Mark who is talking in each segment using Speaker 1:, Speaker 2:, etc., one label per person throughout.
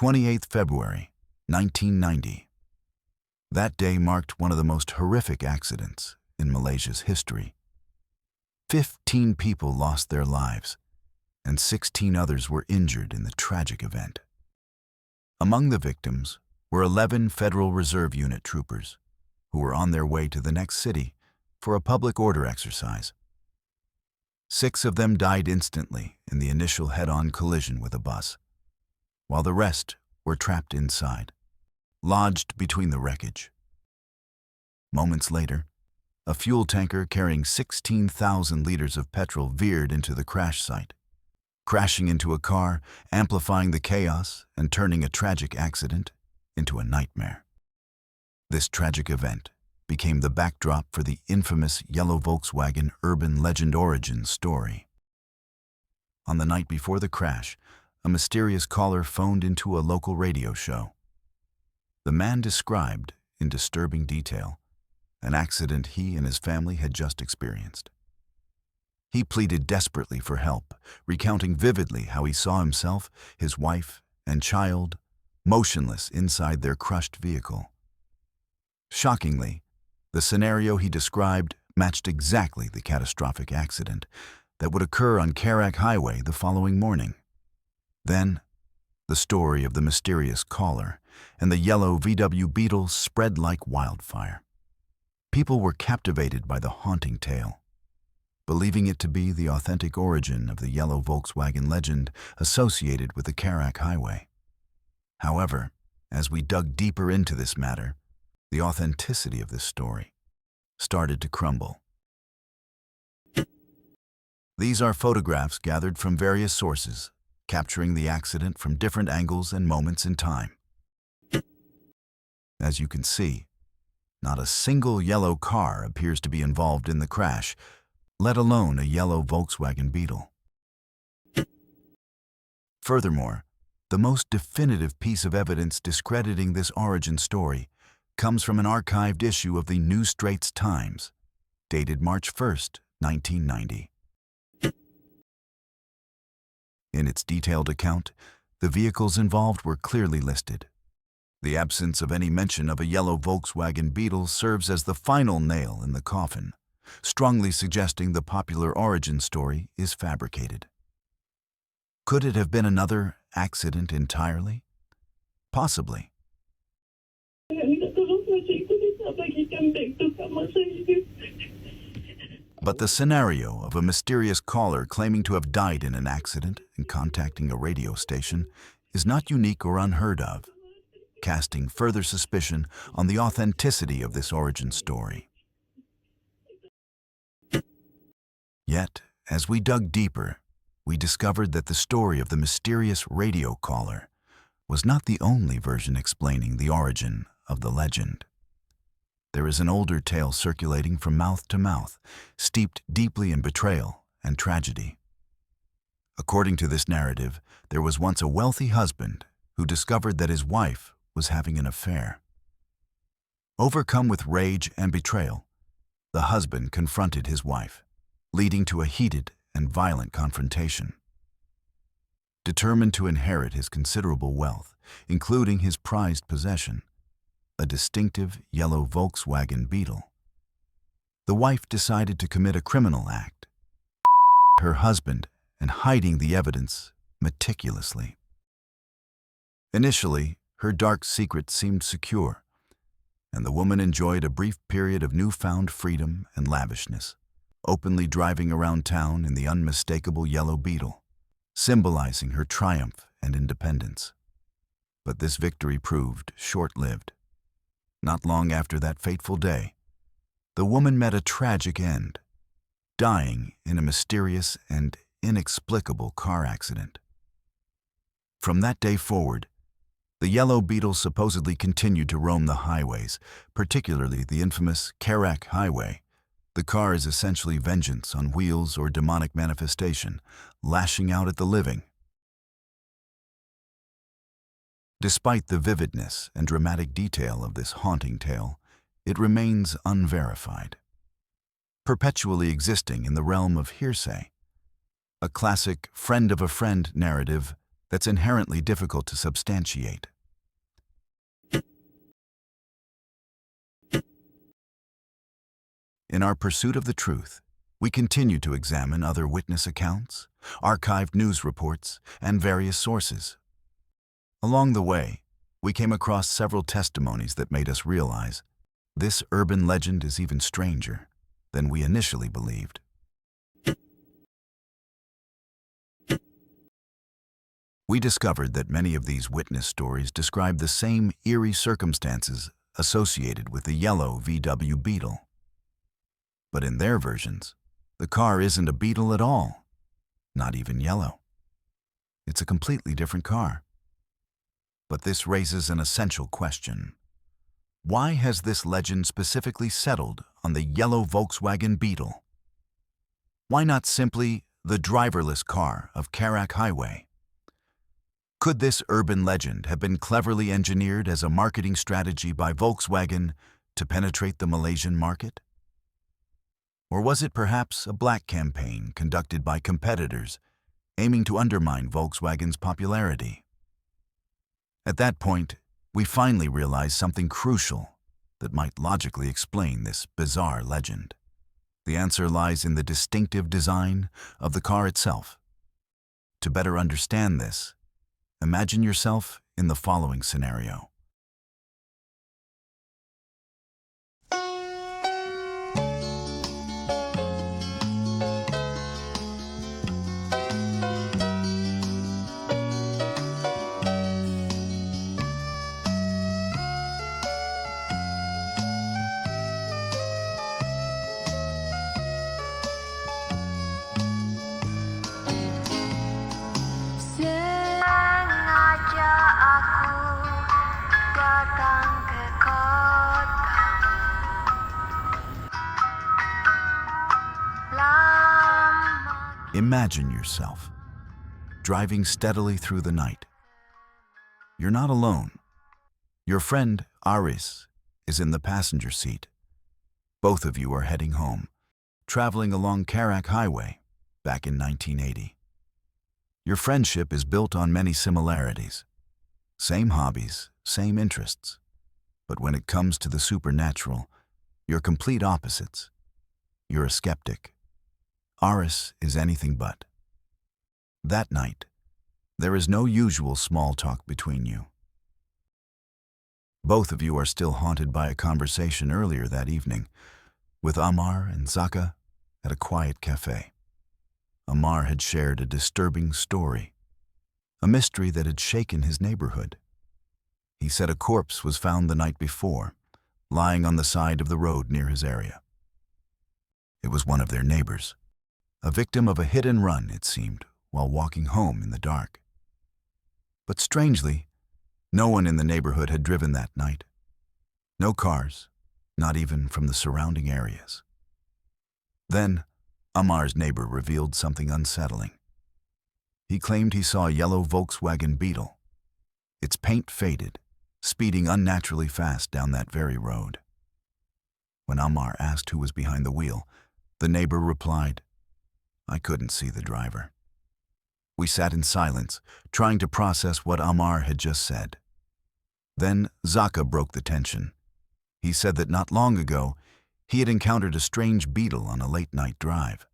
Speaker 1: 28th February, 1990. That day marked one of the most horrific accidents in Malaysia's history. 15 people lost their lives, and 16 others were injured in the tragic event. Among the victims were 11 Federal Reserve Unit troopers who were on their way to the next city for a public order exercise. 6 of them died instantly in the initial head-on collision with a bus, while the rest were trapped inside, lodged between the wreckage. Moments later, a fuel tanker carrying 16,000 liters of petrol veered into the crash site, crashing into a car, amplifying the chaos and turning a tragic accident into a nightmare. This tragic event became the backdrop for the infamous yellow Volkswagen urban legend origin story. On the night before the crash, a mysterious caller phoned into a local radio show. The man described, in disturbing detail, an accident he and his family had just experienced. He pleaded desperately for help, recounting vividly how he saw himself, his wife, and child motionless inside their crushed vehicle. Shockingly, the scenario he described matched exactly the catastrophic accident that would occur on Karak Highway the following morning. Then, the story of the mysterious caller and the yellow VW Beetle spread like wildfire. People were captivated by the haunting tale, believing it to be the authentic origin of the yellow Volkswagen legend associated with the Karak Highway. However, as we dug deeper into this matter, the authenticity of this story started to crumble. These are photographs gathered from various sources, capturing the accident from different angles and moments in time. As you can see, not a single yellow car appears to be involved in the crash, let alone a yellow Volkswagen Beetle. Furthermore, the most definitive piece of evidence discrediting this origin story comes from an archived issue of the New Straits Times, dated March 1st, 1990. In its detailed account, the vehicles involved were clearly listed. The absence of any mention of a yellow Volkswagen Beetle serves as the final nail in the coffin, strongly suggesting the popular origin story is fabricated. Could it have been another accident entirely? Possibly. But the scenario of a mysterious caller claiming to have died in an accident and contacting a radio station is not unique or unheard of, casting further suspicion on the authenticity of this origin story. Yet, as we dug deeper, we discovered that the story of the mysterious radio caller was not the only version explaining the origin of the legend. There is an older tale circulating from mouth to mouth, steeped deeply in betrayal and tragedy. According to this narrative, there was once a wealthy husband who discovered that his wife was having an affair. Overcome with rage and betrayal, the husband confronted his wife, leading to a heated and violent confrontation. Determined to inherit his considerable wealth, including his prized possession, a distinctive yellow Volkswagen Beetle, the wife decided to commit a criminal act, her husband and hiding the evidence meticulously. Initially, her dark secret seemed secure, and the woman enjoyed a brief period of newfound freedom and lavishness, openly driving around town in the unmistakable yellow Beetle, symbolizing her triumph and independence. But this victory proved short-lived. Not long after that fateful day, the woman met a tragic end, dying in a mysterious and inexplicable car accident. From that day forward, the yellow Beetle supposedly continued to roam the highways, particularly the infamous Karak Highway. The car is essentially vengeance on wheels or demonic manifestation, lashing out at the living. Despite the vividness and dramatic detail of this haunting tale, it remains unverified, perpetually existing in the realm of hearsay, a classic friend of a friend narrative that's inherently difficult to substantiate. In our pursuit of the truth, we continue to examine other witness accounts, archived news reports, and various sources. Along the way, we came across several testimonies that made us realize this urban legend is even stranger than we initially believed. We discovered that many of these witness stories describe the same eerie circumstances associated with the yellow VW Beetle. But in their versions, the car isn't a Beetle at all, not even yellow. It's a completely different car. But this raises an essential question. Why has this legend specifically settled on the yellow Volkswagen Beetle? Why not simply the driverless car of Karak Highway? Could this urban legend have been cleverly engineered as a marketing strategy by Volkswagen to penetrate the Malaysian market? Or was it perhaps a black campaign conducted by competitors aiming to undermine Volkswagen's popularity? At that point, we finally realized something crucial that might logically explain this bizarre legend. The answer lies in the distinctive design of the car itself. To better understand this, imagine yourself in the following scenario.
Speaker 2: Sengaja aku datang ke kotamu. Lama
Speaker 1: Imagine yourself driving steadily through the night. You're not alone. Your friend, Aris, is in the passenger seat. Both of you are heading home, traveling along Karak Highway back in 1980. Your friendship is built on many similarities. Same hobbies, same interests. But when it comes to the supernatural, you're complete opposites. You're a skeptic. Aris is anything but. That night, there is no usual small talk between you. Both of you are still haunted by a conversation earlier that evening with Amar and Zaka at a quiet cafe. Amar had shared a disturbing story, a mystery that had shaken his neighborhood. He said a corpse was found the night before, lying on the side of the road near his area. It was one of their neighbors, a victim of a hit and run, it seemed, while walking home in the dark. But strangely, no one in the neighborhood had driven that night. No cars, not even from the surrounding areas. Then, Amar's neighbor revealed something unsettling. He claimed he saw a yellow Volkswagen Beetle, its paint faded, speeding unnaturally fast down that very road. When Amar asked who was behind the wheel, the neighbor replied, "I couldn't see the driver." We sat in silence, trying to process what Amar had just said. Then Zaka broke the tension. He said that not long ago, he had encountered a strange beetle on a late-night drive.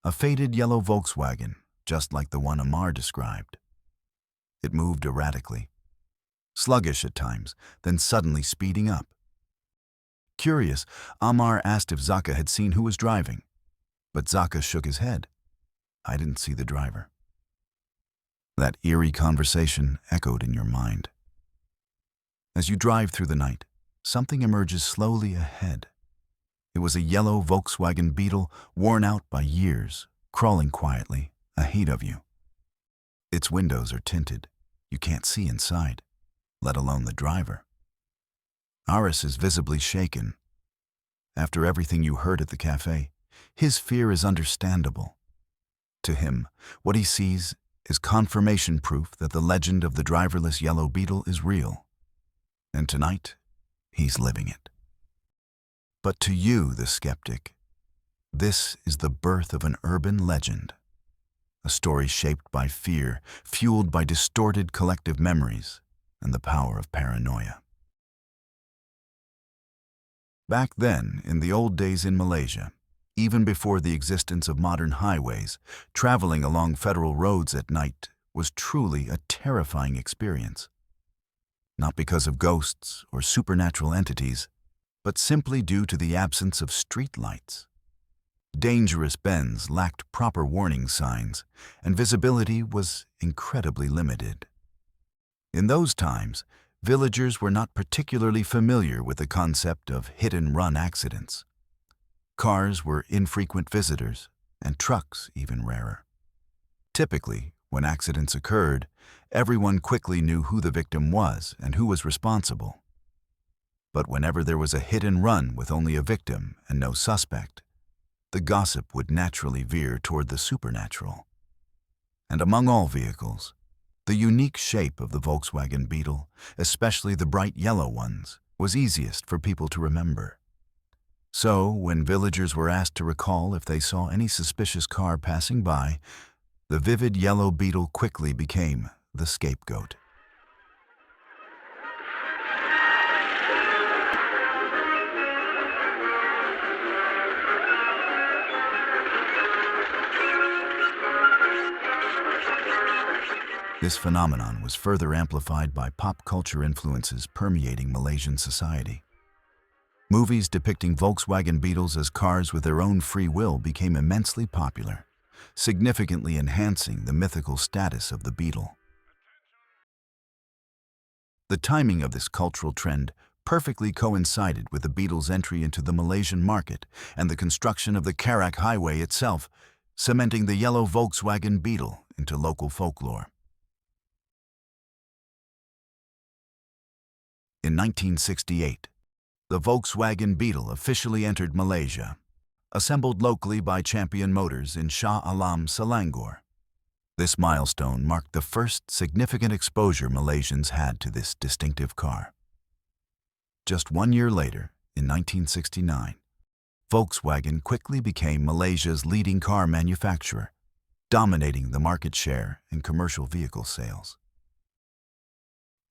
Speaker 1: A faded yellow Volkswagen, just like the one Amar described. It moved erratically, sluggish at times, then suddenly speeding up. Curious, Amar asked if Zaka had seen who was driving, but Zaka shook his head. "I didn't see the driver." That eerie conversation echoed in your mind. As you drive through the night, something emerges slowly ahead. It was a yellow Volkswagen Beetle, worn out by years, crawling quietly, ahead of you. Its windows are tinted. You can't see inside, let alone the driver. Aris is visibly shaken. After everything you heard at the cafe, his fear is understandable. To him, what he sees is confirmation proof that the legend of the driverless yellow beetle is real. And tonight, he's living it. But to you, the skeptic, this is the birth of an urban legend, a a story shaped by fear, fueled by distorted collective memories and the power of paranoia. Back then, in the old days in Malaysia, even before the existence of modern highways, traveling along federal roads at night was truly a terrifying experience. Not because of ghosts or supernatural entities, but simply due to the absence of street lights. Dangerous bends lacked proper warning signs, and visibility was incredibly limited. In those times, villagers were not particularly familiar with the concept of hit-and-run accidents. Cars were infrequent visitors, and trucks even rarer. Typically, when accidents occurred, everyone quickly knew who the victim was and who was responsible. But whenever there was a hit-and-run with only a victim and no suspect, the gossip would naturally veer toward the supernatural. And among all vehicles, the unique shape of the Volkswagen Beetle, especially the bright yellow ones, was easiest for people to remember. So, when villagers were asked to recall if they saw any suspicious car passing by, the vivid yellow Beetle quickly became the scapegoat. This phenomenon was further amplified by pop culture influences permeating Malaysian society. Movies depicting Volkswagen Beetles as cars with their own free will became immensely popular, significantly enhancing the mythical status of the Beetle. The timing of this cultural trend perfectly coincided with the Beetle's entry into the Malaysian market and the construction of the Karak highway itself, cementing the yellow Volkswagen Beetle into local folklore. In 1968, the Volkswagen Beetle officially entered Malaysia, assembled locally by Champion Motors in Shah Alam, Selangor. This milestone marked the first significant exposure Malaysians had to this distinctive car. Just 1 year later, in 1969, Volkswagen quickly became Malaysia's leading car manufacturer, dominating the market share in commercial vehicle sales.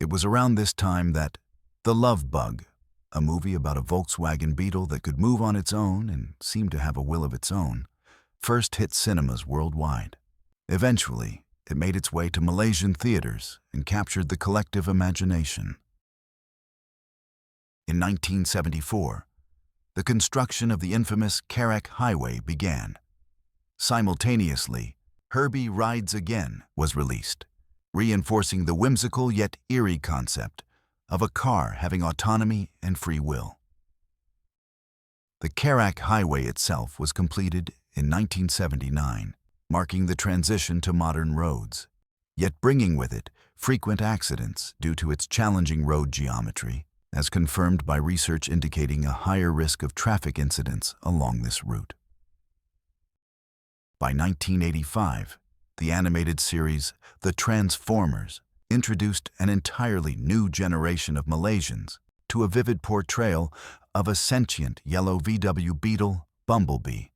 Speaker 1: It was around this time that The Love Bug, a movie about a Volkswagen Beetle that could move on its own and seemed to have a will of its own, first hit cinemas worldwide. Eventually, it made its way to Malaysian theaters and captured the collective imagination. In 1974, the construction of the infamous Karak Highway began. Simultaneously, Herbie Rides Again was released, reinforcing the whimsical yet eerie concept of a car having autonomy and free will. The Karak Highway itself was completed in 1979, marking the transition to modern roads, yet bringing with it frequent accidents due to its challenging road geometry, as confirmed by research indicating a higher risk of traffic incidents along this route. By 1985, the animated series The Transformers introduced an entirely new generation of Malaysians to a vivid portrayal of a sentient yellow VW Beetle, Bumblebee,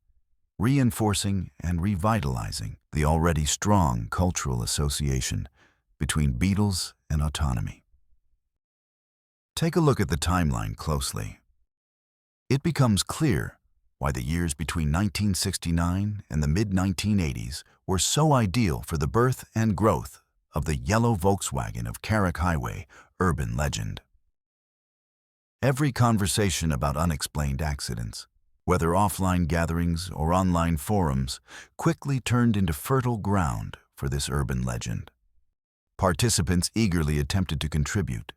Speaker 1: reinforcing and revitalizing the already strong cultural association between beetles and autonomy. Take a look at the timeline closely. It becomes clear why the years between 1969 and the mid-1980s were so ideal for the birth and growth of the yellow Volkswagen of Karak Highway urban legend. Every conversation about unexplained accidents, whether offline gatherings or online forums, quickly turned into fertile ground for this urban legend. Participants eagerly attempted to contribute,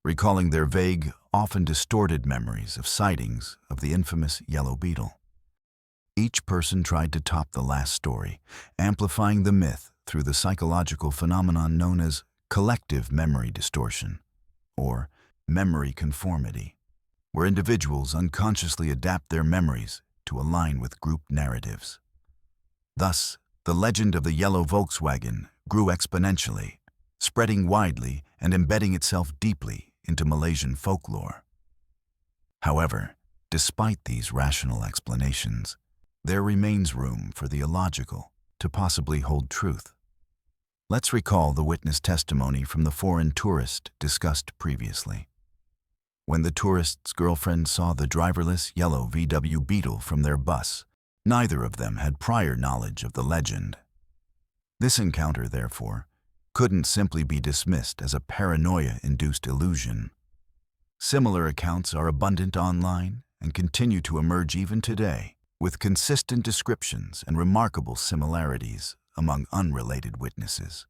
Speaker 1: recalling their vague, often distorted memories of sightings of the infamous yellow Beetle. Each person tried to top the last story, amplifying the myth through the psychological phenomenon known as collective memory distortion, or memory conformity, where individuals unconsciously adapt their memories to align with group narratives. Thus, the legend of the yellow Volkswagen grew exponentially, spreading widely and embedding itself deeply into Malaysian folklore. However, despite these rational explanations, there remains room for the illogical, to possibly hold truth. Let's recall the witness testimony from the foreign tourist discussed previously. When the tourist's girlfriend saw the driverless yellow VW Beetle from their bus, neither of them had prior knowledge of the legend. This encounter, therefore, couldn't simply be dismissed as a paranoia-induced illusion. Similar accounts are abundant online and continue to emerge even today, with consistent descriptions and remarkable similarities among unrelated witnesses.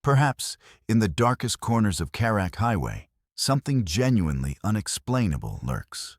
Speaker 1: Perhaps, in the darkest corners of Karak Highway, something genuinely unexplainable lurks.